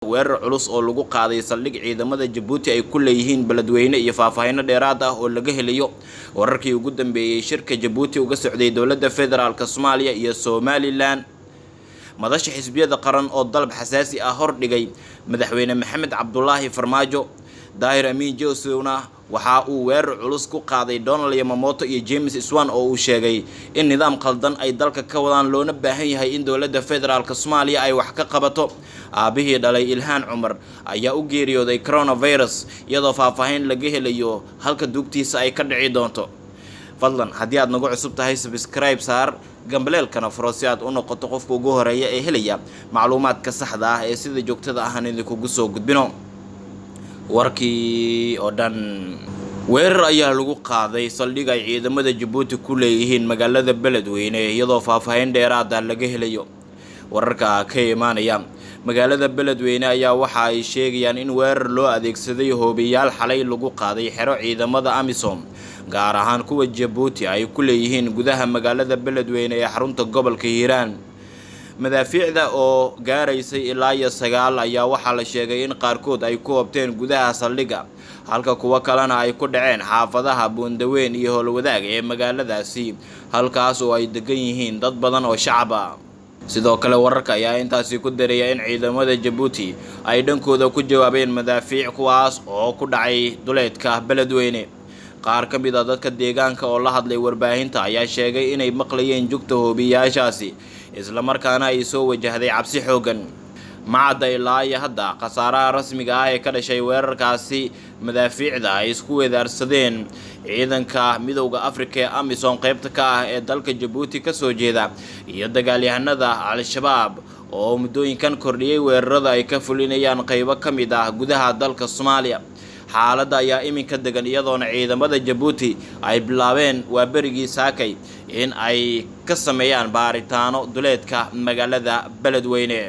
weerar culus oo lagu qaaday saldhig ciidamada Djibouti ay ku leeyihiin beledweyne iyo faahfaahin dheeraad ah oo laga helayo wararkii ugu dambeeyay shirka Djibouti uga socday dawladda federaalka Soomaaliya iyo Somaliland madasha xisbiyada qaran oo dalab xasaasi ah hor dhigay madaxweyne Maxamed Cabdullaahi Farmaajo Daahir Amiin Joosuna waxa uu weerar culus ku qaaday Donald Yamamoto iyo James Iswan oo uu sheegay in nidaam qaldan ay dalka ka wadaan loona baahan yahay in dawladda federaalka Soomaaliya ay wax ka qabato aabihii dhalay Ilhaan Cumar ayaa u geeriyooday coronavirus iyadoo faahfaahin laga helayo halka dugtiisa ay ka dhici doonto fadlan haddii aad nagu cusub tahay subscribe saar gambaleelkana furo si aad u noqoto qofka ugu horeeya ee helaya macluumaadka saxda ah ee sida joogtada ah idinku soo gudbino warkii oo dhan weerar ayaa lagu qaaday saldhig ay ciidamada Djibouti ku leeyihiin magaalada beledweyne iyadoo faahfaahin dheeraad ah laga helayo wararka ka imaanaya magaalada beledweyne ayaa waxa ay sheegayaan in weerar loo adeegsaday hoobiyaal xalay lagu qaaday xero ciidamada AMISOM gaar ahaan kuwa Djibouti ay ku leeyihiin gudaha magaalada beledweyne ee xarunta gobolka Hiiraan madaafiicda oo gaaraysay ilaa 9 ayaa waxa la sheegay in qaarkood ay ku hobteen gudaha saldhiga halka kuwa kalena ay ku dhaceen xaafadaha Buundaweyn iyo Howlwadaag ee magaaladaasi halkaas oo ay degan yihiin dad badan oo shacab ah sidoo kale wararka ayaa intaasi ku dareeyay in ciidamada Djibouti ay dhankooda ku jawaabeen madaafiic kuwaas oo ku dhacay duleedka beledweyne qaar ka mid ah dadka deegaanka oo la hadlay warbaahinta ayaa sheegay inay maqlayeen jugta hoobiyaashaasi isla markaana ay soo wajahday cabsi xoogan macada ilaa iyo hadda khasaaraha rasmiga ah ee ka dhashay weerarkaasi madaafiicda ay isku weedaarsadeen ciidanka midowga Afrika ee AMISOM qaybta ka ah ee dalka Djibouti ka soo jeeda iyo dagaalyahanada Al-Shabaab oo muddooyinkan kordhiyay weerarada ay ka fulinayaan qaybo ka mid ah gudaha dalka Soomaaliya xaaladda ayaa iminka degan iyadoona ciidamada Djibouti ay bilaabeen waa berigii saakay in ay ka sameeyaan baaritaano duleedka magaalada beledweyne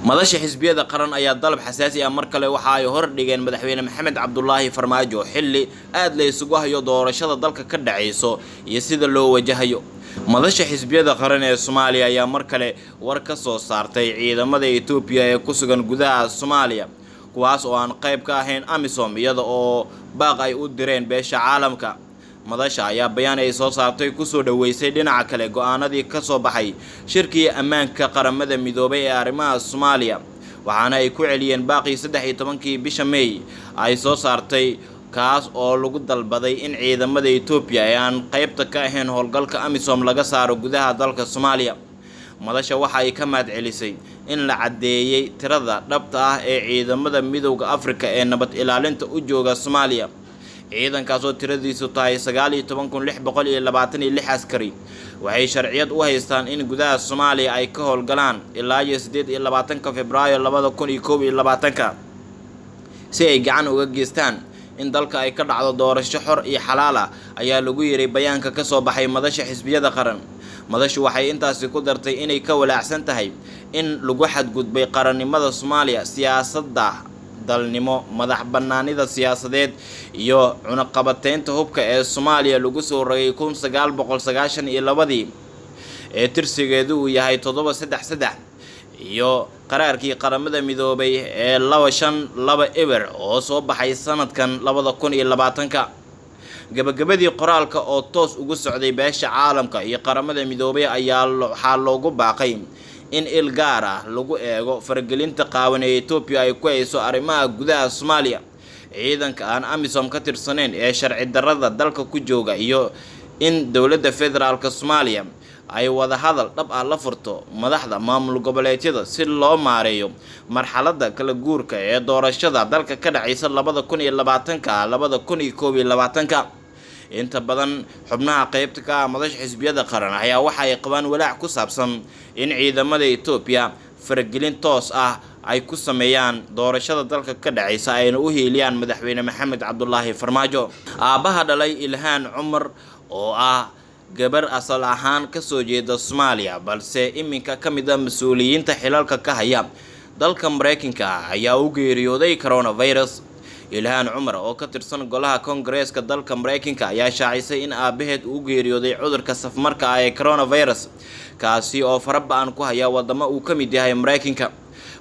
madasha xisbiyada qaran ayaa dalab xasaasi ah mar kale waxa ay hor dhigeen madaxweyne Maxamed Cabdullaahi Farmaajo xilli aad la isugu hayo doorashada dalka ka dhacayso iyo sida loo wajahayo madasha xisbiyada qaran ee Soomaaliya ayaa mar kale war ka soo saartay ciidamada Itoobiya ee ku sugan gudaha Soomaaliya kuwaas oo aan qayb ka ahayn AMISOM iyada oo baaq ay u direen beesha caalamka madasha ayaa bayaan ay soo saartay ku soo dhaweysay dhinaca kale go'aanadii ka soo baxay shirkii ammaanka qaramada midoobay ee arrimaha Soomaaliya waxaana ay ku celiyeen baaqii 13 bisha May ay soo saartay kaas oo lagu dalbaday in ciidamada Itoobiya ay aan qaybta ka ahayn howlgalka AMISOM laga saaro gudaha dalka Soomaaliya madasha waxa ay ka maadcelisay in la cadeeyay tirada dhabta ah ee ciidamada midowga Afrika ee nabad ilaalinta u jooga Soomaaliya ciidankaas oo tiradiisu tahay 19626 askari waxay sharciyad u haystaan in gudaha Soomaaliya ay ka howlgalaan ilaa 28 Febraayo 2021 si ay gacan uga geystaan in dalka ay ka dhacdo doorasho xor iyo xalaal ah ayaa lagu yiri bayaanka ka soo baxay madasha xisbiyada qaran madashu waxay intaasi ku dartay inay ka walaacsan tahay in lagu xadgudbay qarannimada Soomaaliya siyaasadda dalnimo madax banaanida siyaasadeed iyo cunaqabateynta hubka ee Soomaaliya lagu soo rogay 1992 ee tirsigeedu uu yahay 733 iyo qaraarkii qaramada midoobay ee 252 eber oo soo baxay sanadkan 2020 gabagabadii qoraalka oo toos ugu socday beesha caalamka iyo qaramada midoobay ayaa waxa loogu baaqay in il gaar ah lagu eego faragelinta qaawan ee Itoobiya ay ku hayso arrimaha gudaha Soomaaliya ciidanka aan AMISOM ka tirsaneen ee sharci darrada dalka ku jooga iyo in dawladda federaalka Soomaaliya ay wada hadal dhab ah la furto madaxda maamul goboleedyada si loo maareeyo marxaladda kala guurka ee doorashada dalka ka dhacaysa 2020-2021 inta badan xubnaha qaybta ka madasha xisbiyada qaran ayaa waxa ay qabaan walaac ku saabsan in ciidamada Itoobiya faragelin toos ah ay ku sameeyaan doorashada dalka ka dhacaysa ayna u heeliyaan madaxweyne Maxamed Cabdullaahi Farmaajo aabaha dhalay Ilhaan Cumar oo ah gabar asal ahaan ka soo jeeda Soomaaliya balse iminka ka mid ah mas'uuliyiinta xilalka ka haya dalka Mareykanka ayaa u geeriyooday coronavirus Ilhaan Cumar oo ka tirsan golaha Koongareeska dalka Mareykanka ayaa shaacisay in aabaheed uu geeriyooday cudurka safmarka ah ee coronavirus kaasi oo farabaan ku haya wadamo uu ka mid yahay Mareykanka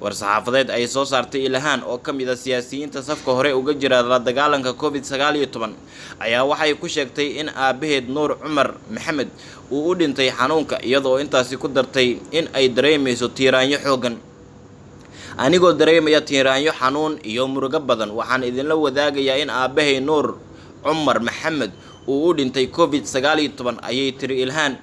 war-saxaafadeed ay soo saartay Ilhaan oo ka mid ah siyaasiyiinta safka hore uga jira la dagaalanka COVID-19 ayaa waxay ku sheegtay in aabaheed Nuur Cumar Maxamed uu u dhintay xanuunka iyadoo intaasi ku dartay in ay dareemayso tiiraanyo xoogan. anigoo dareemaya tiiraanyo xanuun iyo murugo badan waxaan idinla wadaagayaa in aabahay Nuur Cumar Maxamed uu u dhintay COVID-19 ayay tiri Ilhaan.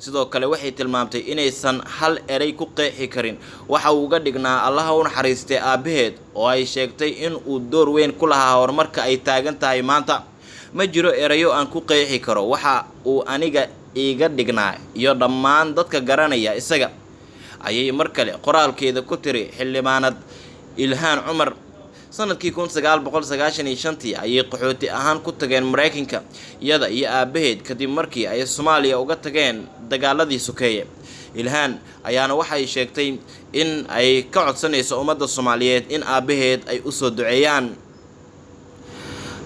sidoo kale waxay tilmaamtay inaysan hal eray ku qeexi karin waxa uu uga dhignaa Allaha u naxariistay aabaheed oo ay sheegtay in uu door weyn ku lahaa horumarka ay taagan tahay maanta. ma jiro erayo aan ku qeexi karo waxa uu aniga iga dhignaa iyo dhammaan dadka garanaya isaga, ayay mar kale qoraalkeeda ku tiri xildhibaanad Ilhaan Cumar. sanadkii 1995 ayay qaxooti ahaan ku tageen Mareykanka iyada iyo aabaheed kadib markii ay Soomaaliya uga tageen dagaaladii sokeeye. Ilhaan ayaana waxay sheegtay in ay ka codsanayso ummadda Soomaaliyeed in aabaheed ay u soo duceeyaan.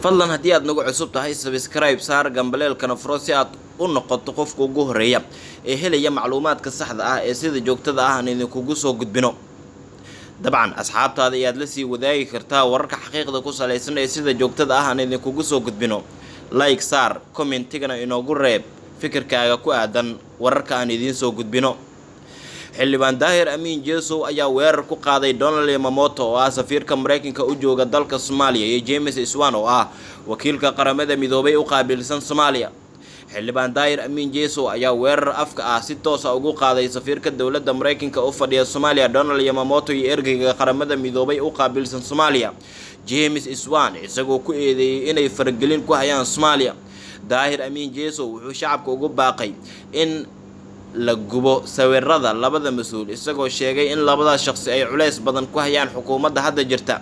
fadlan haddii aad nagu cusub tahay subscribe saar gambaleelkana furo si aad u noqoto qofka ugu horeeya ee helaya macluumaadka saxda ah ee sida joogtada ah aan idinkugu soo gudbino. dabcan asxaabtaada ayaad la sii wadaagi kartaa wararka xaqiiqda ku saleysan ee sida joogtada ah aan idinkugu soo gudbino. like saar, commentigana inoogu reeb fikirkaaga ku aadan wararka aan idiin soo gudbino. xildhibaan Daahir Amiin Jesow ayaa weerar ku qaaday Donald Yamamoto oo ah safiirka Mareykanka u jooga dalka Soomaaliya iyo James Iswan oo ah wakiilka qaramada midoobay u qaabilsan Soomaaliya. xildhibaan Daahir Amiin Jesow ayaa weerar afka ah si toos ah ugu qaaday safiirka dowladda Mareykanka u fadhiya Soomaaliya Donald Yamamoto iyo ergeyga qaramada midoobay u qaabilsan Soomaaliya James Iswan isagoo ku eedeeyay inay faragelin ku hayaan Soomaaliya. Daahir Amiin Jesow wuxuu shacabka ugu baaqay in la gubo sawirada labada mas'uul isagoo sheegay in labada shakhsi ay culays badan ku hayaan xukuumadda hadda jirta.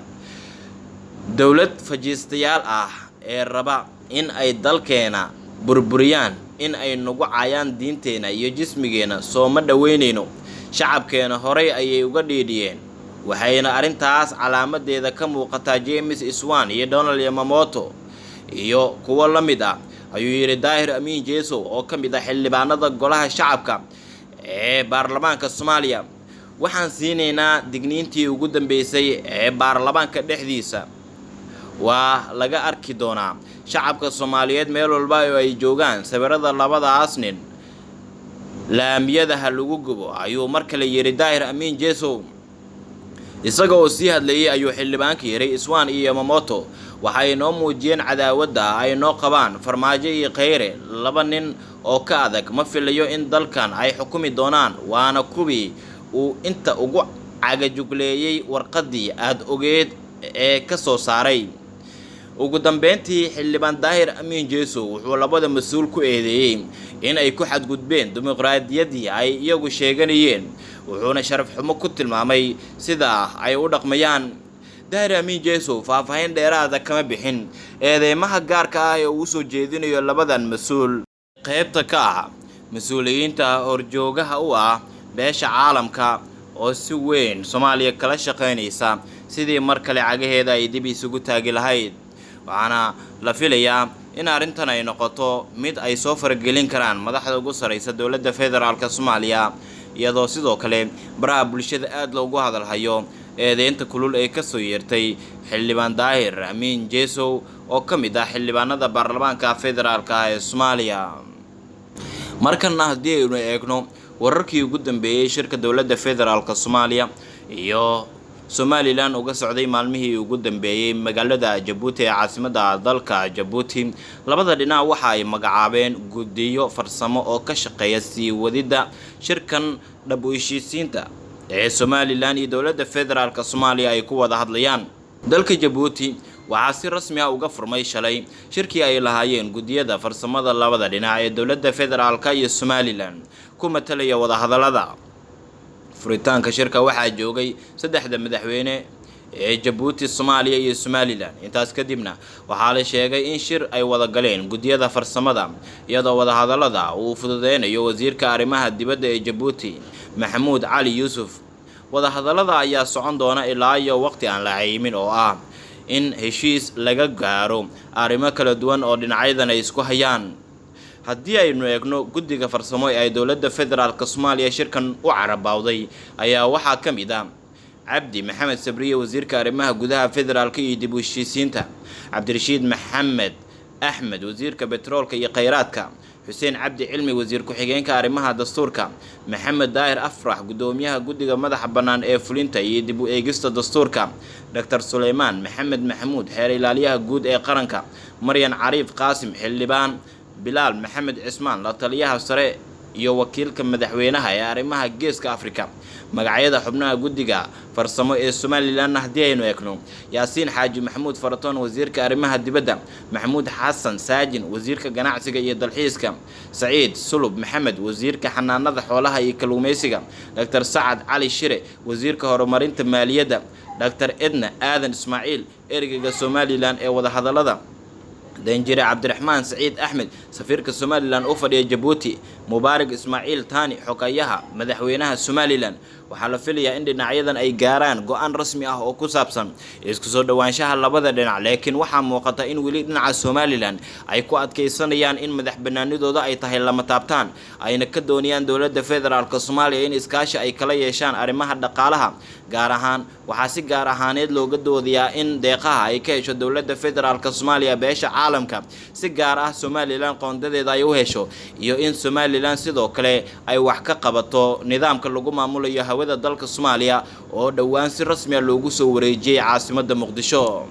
dowlad fajiistayaal ah ee raba in ay dalkeena burburiyaan in ay nagu caayaan diinteena iyo jismigeena soo ma dhaweynayno. shacabkeena horey ayay uga dhiidhiyeen waxayna arintaas calaamadeeda ka muuqataa James Iswan iyo Donald Yamamoto iyo kuwa la mid ah, ayuu yiri Daahir Amiin Jesow oo ka mid ah xildhibaanada golaha shacabka ee baarlamaanka Soomaaliya. waxaan siineynaa digniintii ugu dambeysay ee baarlamaanka dhexdiisa waa laga arki doonaa shacabka Soomaaliyeed meel walba oo ay joogaan sawirada labadaas nin laamiyada ha lagu gubo, ayuu mar kale yiri Daahir Amiin Jesow. isaga oo sii hadlayay ayuu xildhibaanka yiri Iswan iyo Yamamoto waxay noo muujiyeen cadaawadda ay noo qabaan Farmaajo iyo Kheyre, laba nin oo ka adag ma filayo in dalkan ay xukumi doonaan, waana kuwii uu inta ugu cagajugleeyay warqadii aad ogeed ee ka soo saaray. ugu dambeyntii xildhibaan Daahir Amiin Jesow wuxuu labada mas'uul ku eedeeyay in ay ku xadgudbeen dimuqraadiyaddii ay iyagu sheeganayeen, wuxuuna sharaf xumo ku tilmaamay sida ay u dhaqmayaan. Daahir Amiin Jesow faahfaahin dheeraad ah kama bixin eedeymaha gaarka ah ee uu soo jeedinayo labadan mas'uul qaybta ka ah mas'uuliyiinta horjoogaha u ah beesha caalamka oo si weyn Soomaaliya kala shaqeynaysa sidii mar kale cagaheeda ay dib isugu taagi lahayd. waxaana la filayaa in arrintan ay noqoto mid ay soo faragelin karaan madaxda ugu sareysa dowladda federaalka Soomaaliya, iyadoo sidoo kale baraha bulshada aad loogu hadalhayo eedeynta kulul ee ka soo yeertay xildhibaan Daahir Amiin Jesow oo ka mid ah xildhibaanada baarlamaanka federaalka ee Soomaaliya. markana haddii aynu eegno wararkii ugu dambeeyay shirka dowladda federaalka Soomaaliya iyo Somaliland uga socday maalmihii ugu dambeeyay magaalada Djibouti ee caasimadda dalka Djibouti, labada dhinac waxa ay magacaabeen guddiyo farsamo oo ka shaqeeya sii wadida shirkan dhab u heshiisiinta ee Somaliland iyo dowladda federaalka Soomaaliya ay ku wada hadlayaan. dalka Djibouti waxaa si rasmi ah uga furmay shalay shirkii ay lahaayeen guddiyada farsamada labada dhinac ee dowladda federaalka iyo Somaliland ku matalaya wada hadallada. furitaanka shirka waxaa joogay saddexda madaxweyne ee Djibouti, Soomaaliya iyo Somaliland. intaas kadibna waxaa la sheegay in shir ay wada galeen guddiyada farsamada iyadoo wada hadallada uu fududeynayo wasiirka arrimaha dibadda ee Djibouti Maxamuud Cali Yuusuf. wada hadallada ayaa socon doona ilaa iyo waqti aan la caymin oo ah in heshiis laga gaaro arrimo kala duwan oo dhinacyadan ay isku hayaan. haddii aynu eegno guddiga farsamo ee dowladda federaalka Soomaaliya shirkan u carabawday ayaa waxaa ka mid ah cabdi maxamed sabriye wasiirka arrimaha gudaha federaalka iyo dib u heshiisiinta, cabdirashiid maxamed axmed wasiirka betroolka iyo kheyraadka, xuseen cabdi cilmi wasiir ku-xigeenka arrimaha dastuurka, maxamed daahir afrax gudoomiyaha guddiga madaxa bannaan ee fulinta iyo dib u eegista dastuurka, dr suleymaan maxamed maxamuud xeer ilaaliyaha guud ee qaranka, maryan cariif qaasim xildhibaan, bilaal maxamed cismaan la taliyaha sare iyo wakiilka madaxweynaha ee arrimaha geeska Afrika. magacyada xubnaha guddiga farsamo ee Somaliland haddii aynu eegno: yaasiin xaaji maxamuud faratoon wasiirka arrimaha dibadda, maxamuud xasan saajin wasiirka ganacsiga iyo dalxiiska, saciid sulub maxamed wasiirka xanaanada xoolaha iyo kalluumeysiga, dr sacad cali shire wasiirka horumarinta maaliyadda, dr edna aadan ismaaciil ergeyga Somaliland ee wada hadalada, danjire cabdiraxmaan saciid axmed safiirka Somaliland u fadhiya Djibouti, mubaarak ismaaciil taani xogayaha madaxweynaha Somaliland. waxaa la filayaa in dhinacyadan ay gaaraan go'aan rasmi ah oo ku saabsan isku soo dhawaanshaha labada dhinac, laakiin waxaa muuqata in weli dhinaca Somaliland ay ku adkeysanayaan in madax banaanidooda ay tahay lama taabtaan, ayna ka doonayaan dowladda federaalka Soomaaliya in iskaashi ay kala yeeshaan arrimaha dhaqaalaha. gaar ahaan waxaa si gaar ahaaneed looga doodayaa in deeqaha ay ka hesho dowladda federaalka Soomaaliya beesha caalamka si gaar ah Somaliland qoondadeeda ay u hesho, iyo in Somaliland sidoo kale ay wax ka qabato nidaamka lagu maamulayo hawada dalka Soomaaliya oo dhawaan si rasmi ah loogu soo wareejiyay caasimadda Muqdisho.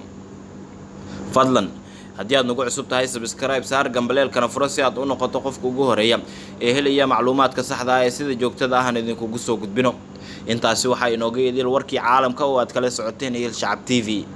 fadlan haddii aad nagu cusub tahay subscribe saar gambaleelkana furo si aad u noqoto qofka ugu horeeya ee helaya macluumaadka saxda ah ee sida joogtada ah idinkugu soo gudbino. intaasi waxaa inooga idil warkii caalamka oo aad kala socoteen Shacab TV.